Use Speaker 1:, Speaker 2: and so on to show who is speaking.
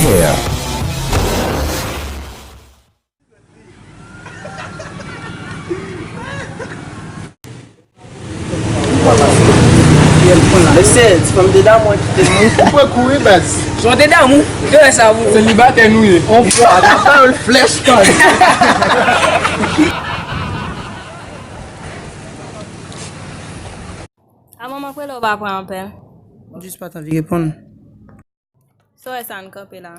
Speaker 1: d'hiver.
Speaker 2: C'est comme des dames, moi, qui te
Speaker 3: Pourquoi courir, basse?
Speaker 2: sont des dames, que ça vous?
Speaker 3: C'est libéré, nous.
Speaker 2: On voit, on le flèche quand même.
Speaker 4: A maman quoi là, on va prendre un pelle.
Speaker 2: Juste pas t'envie répondre.
Speaker 4: Ça, ça ne campe là.